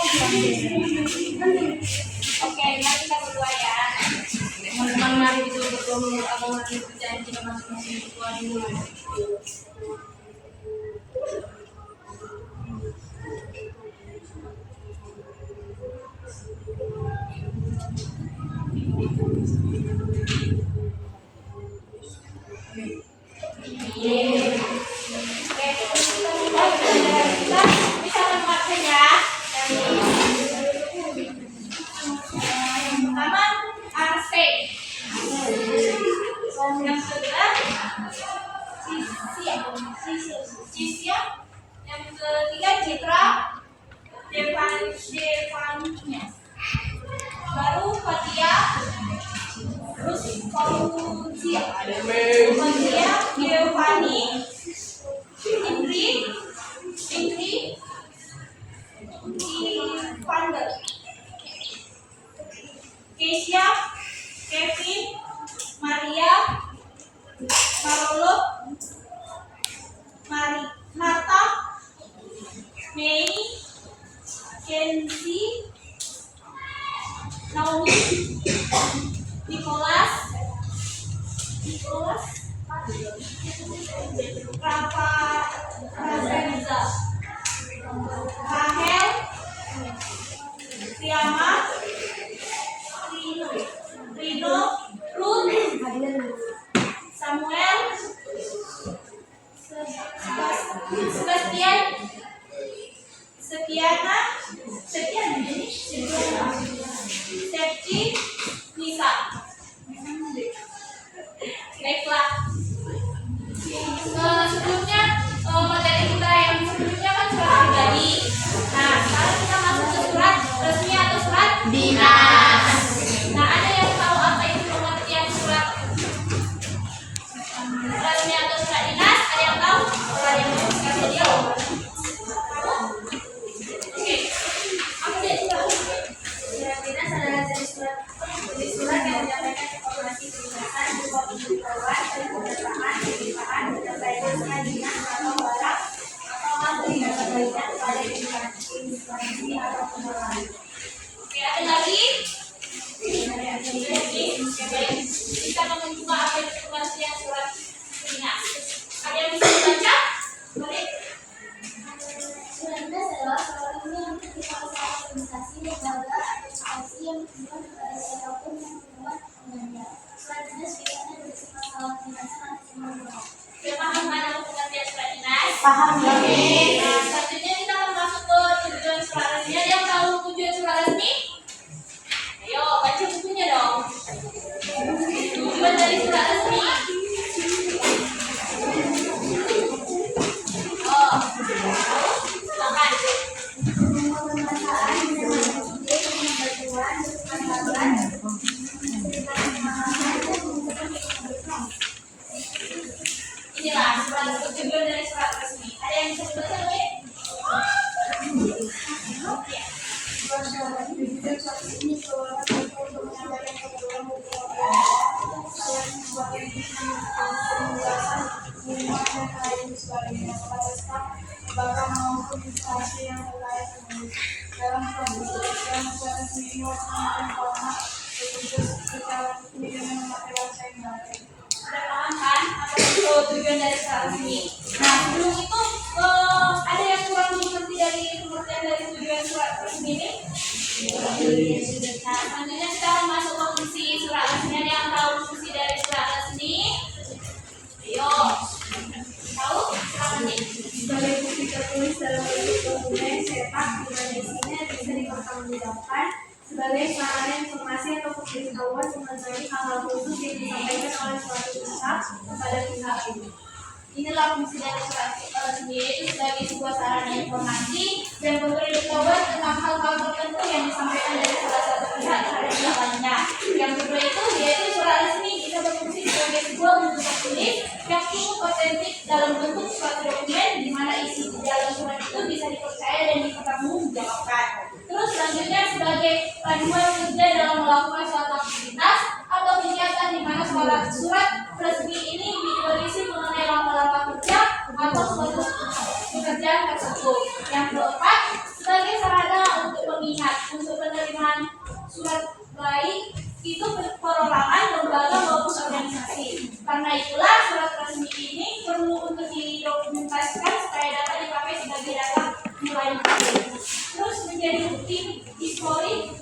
Oke, mari kita berdoa ya. Teman-teman, mari kita berdoa menurut agama kepercayaan kita masing-masing berdoa dulu. Yang ketiga Citra, Devania, baru Fatia, terus Fauzia, Devani, Indri, Ivander, Keisha, Kevin, Maria, Marolo, Marta, Mei, Kenzi, Naomi, Nicholas, Rafael, Rahel, Priyama, Rino, Ruth, Samuel, Sebastian, Septi, Nisa. Baiklah. Sebelumnya materi kita yang sebelumnya kan surat pribadi. Nah, sekarang kita masuk ke surat resmi atau surat dinas. Nah, ada yang tahu apa itu pengertian surat resmi atau surat dinas? Ada yang tahu? Ada yang tahu? Kasih dia. Oke. Apa dia surat? Surat dinas adalah jenis surat yang menyampaikan informasi kedinasan berupa pemberitahuan, pendataan, penyampaiannya dinas atau barang atau hal yang berkaitan pada instansi atau pengelolaan. Oke, ada lagi? Kita mencoba apa itu pengertian surat dinas. Ada yang bisa dibaca? Boleh? Surat dinas adalah surat yang diterima oleh organisasi, lembaga, atau instansi yang berhubungan kepada siapapun yang berhubungan dengannya. Surat dinas biasanya berisi masalah kedinasan atau pemerintahan. Sudah paham mana pengertian surat dinas? Paham. Nah, selanjutnya kita akan masuk ke tujuan surat resmi. Ada yang tahu tujuan surat resmi? Ayo, baca bukunya dong. Tujuan dari surat resmi. Oh, silakan. Inilah surat tujuan dari surat resmi. Ada yang bisa dibaca, boleh? Bahkan maupun instansi yang terkait dalam proses ini karena bertugas secara resmi dengan material saya baik. Sudah paham kan apa itu tujuan dari surat resmi? Nah, sebelum itu ada yang kurang mengerti dari pengertian dari tujuan surat resmi ini? Nah, selanjutnya kita akan masuk ke fungsi surat resmi. Ada yang tahu fungsi dari surat resmi? Ayo, tahu? Silakan nih. Sebagai bukti tertulis dalam bentuk dokumen cetak di mana isinya bisa dipertanggungjawabkan sebagai sarana informasi atau pemberitahuan mengenai hal-hal khusus yang disampaikan oleh suatu pihak kepada pihak ini. Inilah fungsi dari surat resmi, yaitu sebagai sebuah sarana informasi dan pemberitahuan tentang hal-hal tertentu yang disampaikan dari salah satu pihak terhadap pihak lainnya. Yang kedua itu yaitu surat resmi bisa berfungsi sebagai sebuah bentuk tertulis yang cukup otentik dalam bentuk suatu dokumen di mana isi di dalam surat itu bisa dipercaya dan dipertanggungjawabkan. Terus selanjutnya sebagai panduan kerja dalam melakukan suatu aktivitas atau kegiatan di mana surat resmi ini berisi mengenai langkah-langkah kerja atau suatu pekerjaan tersebut. Yang keempat, sebagai sarana untuk bukti historik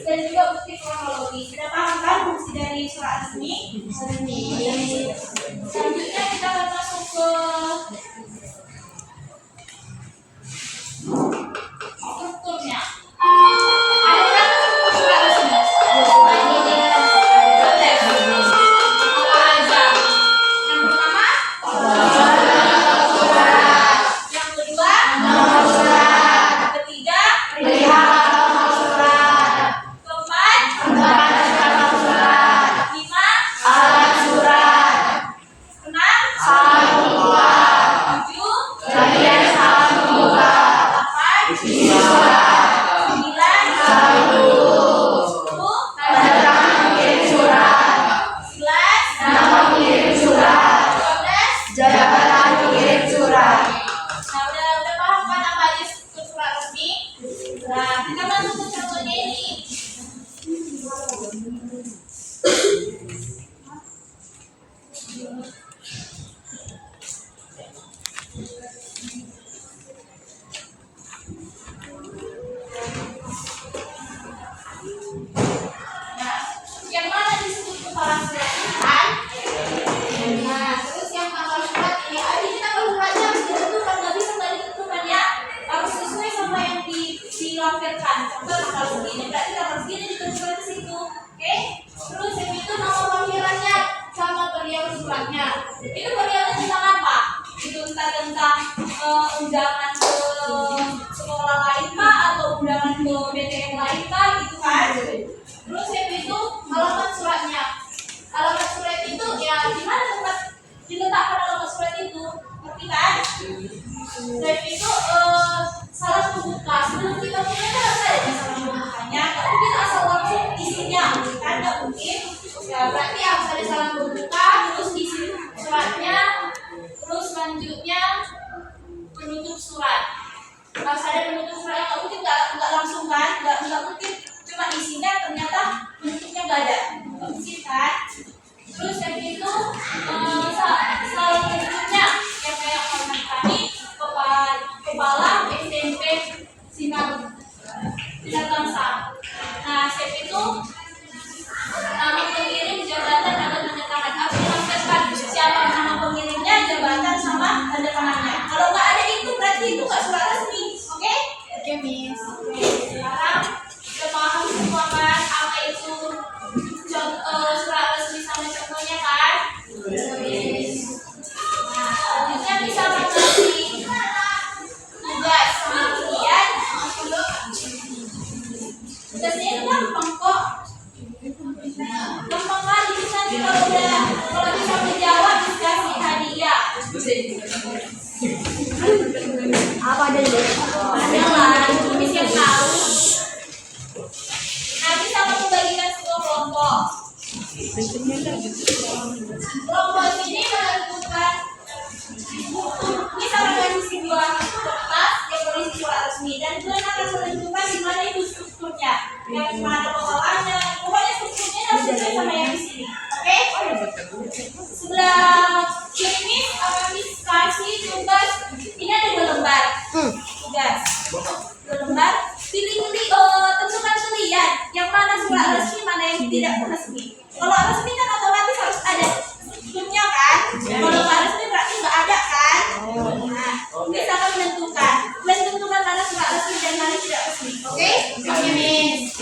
dan juga bukti kronologi. Sudah paham kan fungsi dari surat resmi? Selanjutnya kita akan masuk ke strukturnya. Ada berapa struktur surat resmi? Apa aja? Yang pertama, yang kedua, yang ketiga, keempat, lima, enam, tujuh, delapan, sembilan, sepuluh, 11, 12. Nah, udah paham kan apa aja struktur surat resmi? Nah, kita masuk ke contohnya ini. Nah, yang mana disebut kepala surat kan? Nah, terus yang tanggal surat ini, kita kalau suratnya harus ditentukan, nggak bisa nggak ditentukan ya, harus sesuai sama yang dilampirkan. Contoh tanggal segini, berarti tanggal segini ditentukan ke situ, oke? Terus yang itu nama panggilannya sama beliau suratnya. Itu beliaunya tentang apa? Itu tentang undangan ke sekolah lain kah atau undangan ke BTN lain kah gitu kan? Terus yang itu alamat suratnya. Alamat surat itu ya di mana tempat diletakkan alamat surat itu, ngerti kan? Dan itu salah pembuka. Sebelum kita punya kan harus ada salah pembukanya. Nggak mungkin asal langsung isinya, kan? Nggak mungkin. Ya berarti harus ada salah pembuka, terus isi suratnya, terus selanjutnya penutup surat. Harus ada penutup surat. Nggak mungkin nggak langsung kan? Nggak mungkin cuma isinya ternyata bentuknya nggak ada. Nggak mungkin kan? Terus yang itu salah bentuknya yang kayak orang tadi kepala SMP Sinar Bangsa. Nah, step itu nama pengirim, jabatan, dan tanda tangan. Harus dilampirkan siapa nama pengirimnya, jabatan, sama tanda tangannya. Kalau nggak ada itu berarti itu nggak surat resmi, oke? Oke, Miss. Oke, sekarang udah paham semua kan apa itu surat resmi sama contohnya kan? Nah, selanjutnya bisa mengasih tugas sama ujian. Tugasnya itu gampang kok. Gampang kali bisa nih kalau bisa menjawab dikasih hadiah. Apa ada di Ada lah, Miss yang tahu. Nah, bisa membagikan sebuah kelompok. Kelompok ini menentukan ini sama dengan sebuah kertas yang berisi surat resmi, dan kalian akan menentukan di mana itu strukturnya, yang mana bawahnya, pokoknya strukturnya harus sesuai sama yang di sini, oke? Sebelah kiri akan kasih tugas, ini ada 2 lembar tugas, 2 lembar. Tentukan pilihan yang mana surat resmi, mana yang tidak resmi. Kalau resmi kan otomatis harus ada strukturnya kan. Kalau nggak resmi berarti nggak ada kan. Nah, bisa kan menentukan mana surat resmi dan mana tidak resmi. Oke? Oke, Miss.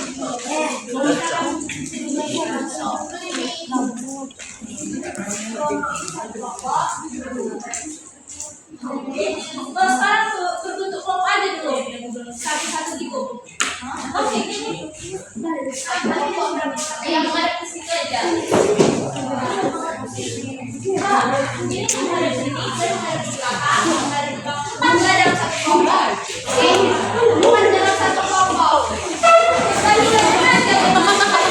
Sekarang berbentuk kelompok aja dulu, satu-satu gitu. Oke, ini yang ada ke situ aja. Ini ada di sini, dan ada di belakang, ada di belakang. Empat dalam satu kelompok. Oke, 4 dalam satu kelompok. Bagi aja teman-teman.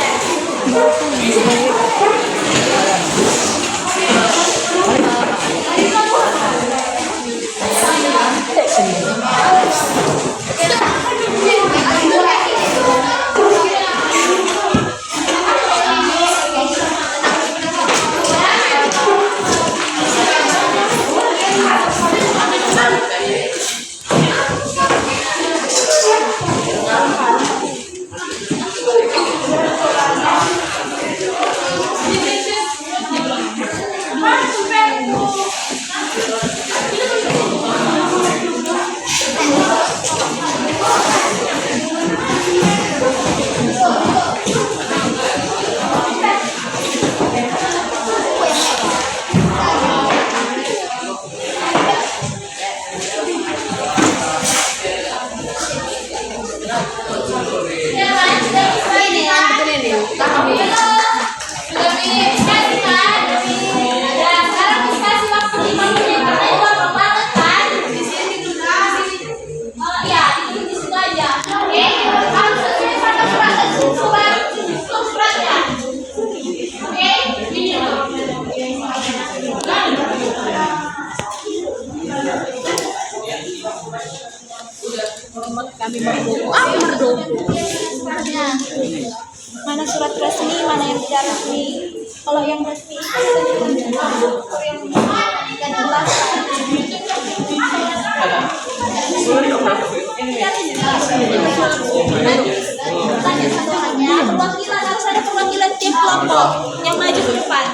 Mana surat resmi, mana yang tidak resmi. Kalau yang resmi itu yang tidak jelas. Perwakilan harus ada perwakilan tiap kelompok yang maju ke depan.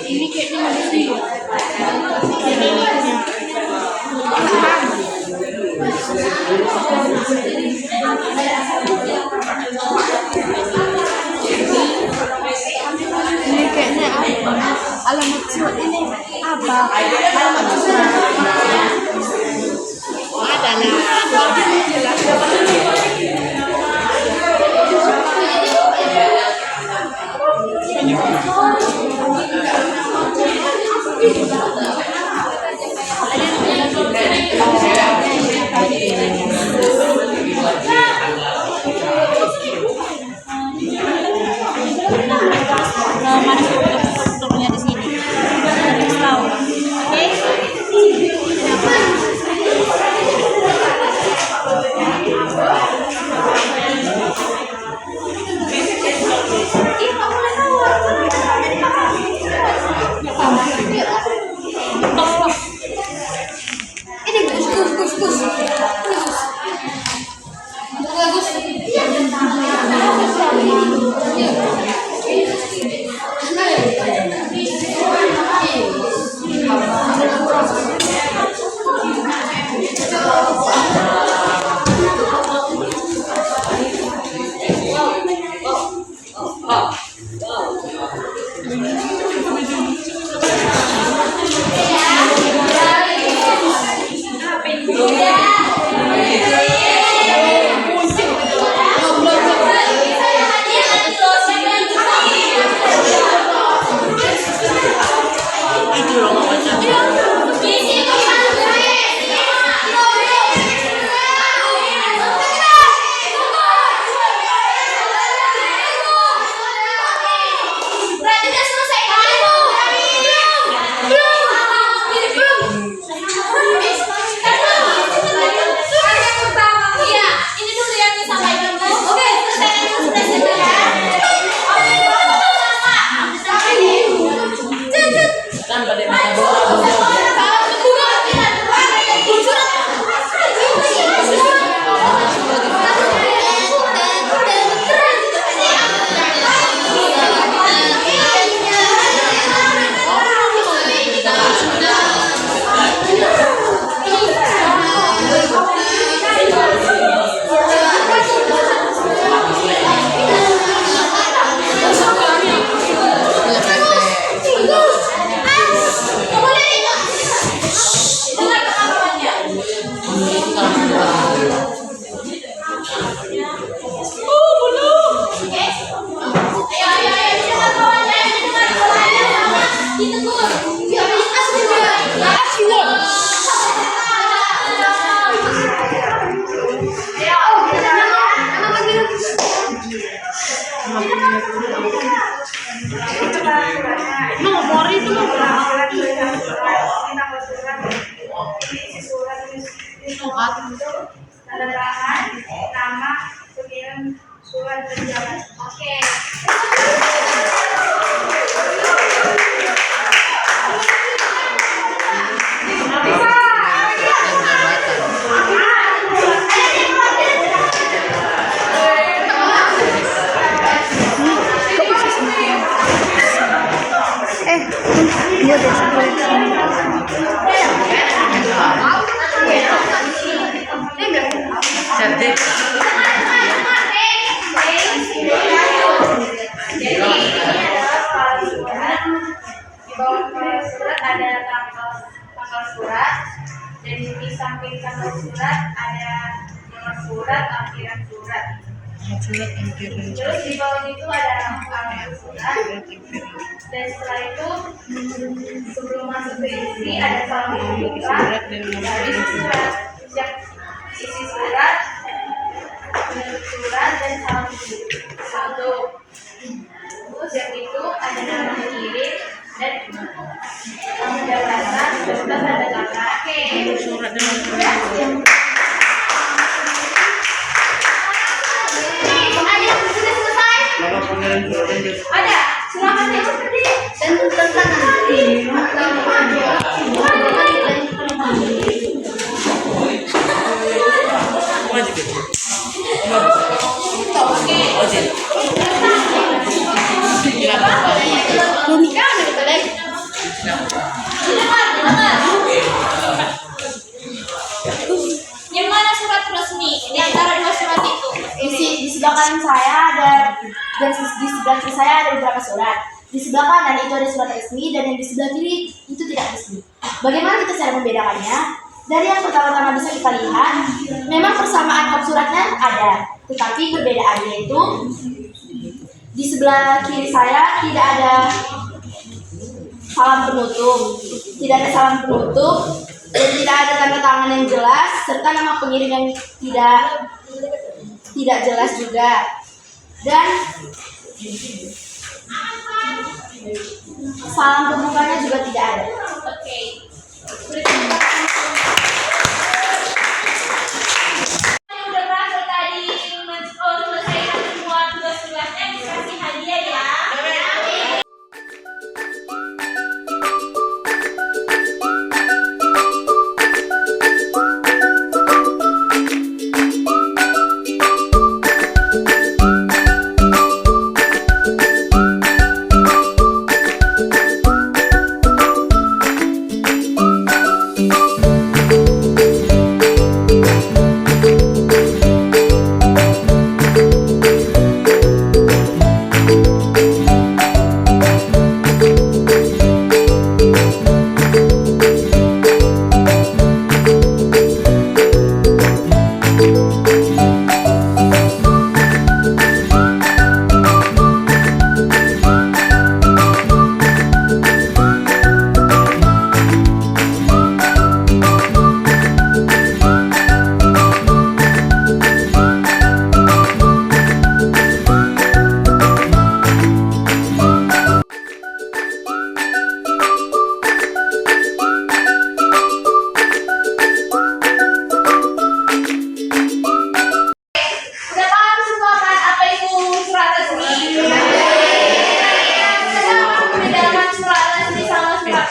Ini kayaknya masih ini kayaknya apa? Alamat surat ini apa? Alamat surat Mana fotonya di sini? Tahu. Oke. Tanda tangan, nama, pengirim surat berjalan. Oke. Dia besok Cerdik. surat, dan di samping tanggal surat ada nomor surat, lampiran surat. Terus di bawah itu ada alamat surat, dan setelah itu sebelum masuk ke isi ada salam pembuka dari surat, yang isi surat, bentuk surat, dan salam satu. Terus yang itu ada nama pengirim dan pendapatan serta tanda tangan. Oke. Surat dan ada, silakan ya. Dan tentang yang mana surat resmi di antara dua surat itu? Di sebelah kanan saya ada, dan di sebelah kiri saya ada beberapa surat. Di sebelah kanan itu ada surat resmi, dan yang di sebelah kiri itu tidak resmi. Bagaimana kita cara membedakannya? Dari yang pertama-tama bisa kita lihat, memang persamaan kop suratnya ada, tetapi perbedaannya itu di sebelah kiri saya tidak ada salam penutup, dan tidak ada tanda tangan yang jelas, serta nama pengirim yang tidak jelas juga. Dan salam pembukanya juga tidak ada. Oke. Yang udah berhasil tadi selesaikan semua tugas-tugasnya dikasih hadiah ya.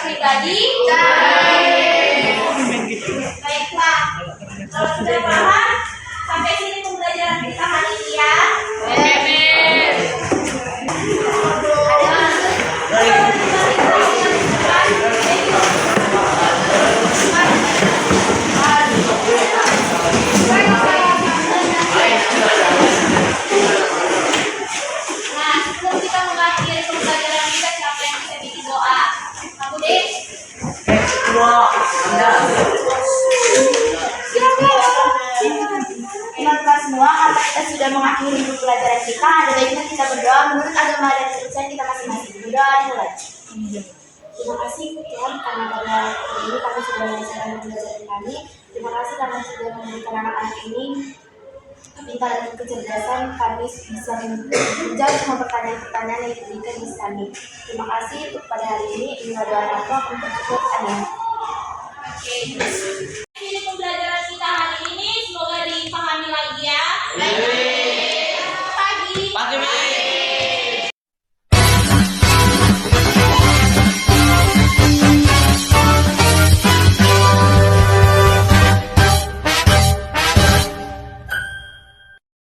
Pribadi. Baiklah, kalau sudah paham, sampai sini pembelajaran kita hari ini ya. Nah, sebelum kita mengakhiri pembelajaran kita, siapa yang bisa bikin doa? Aku deh. Teman-teman semua, karena kita sudah mengakhiri pelajaran kita, ada baiknya kita berdoa menurut agama dan kepercayaan kita masing-masing. Berdoa dimulai. Terima kasih Tuhan karena pada hari ini kami sudah menyelesaikan pembelajaran kami. Terima kasih karena sudah memberikan anak-anak ini pintar dan kecerdasan, kami bisa menjawab semua pertanyaan-pertanyaan yang diberikan di kami. Terima kasih untuk pada hari ini. Inilah doa aku untuk cukup. Amin. Oke.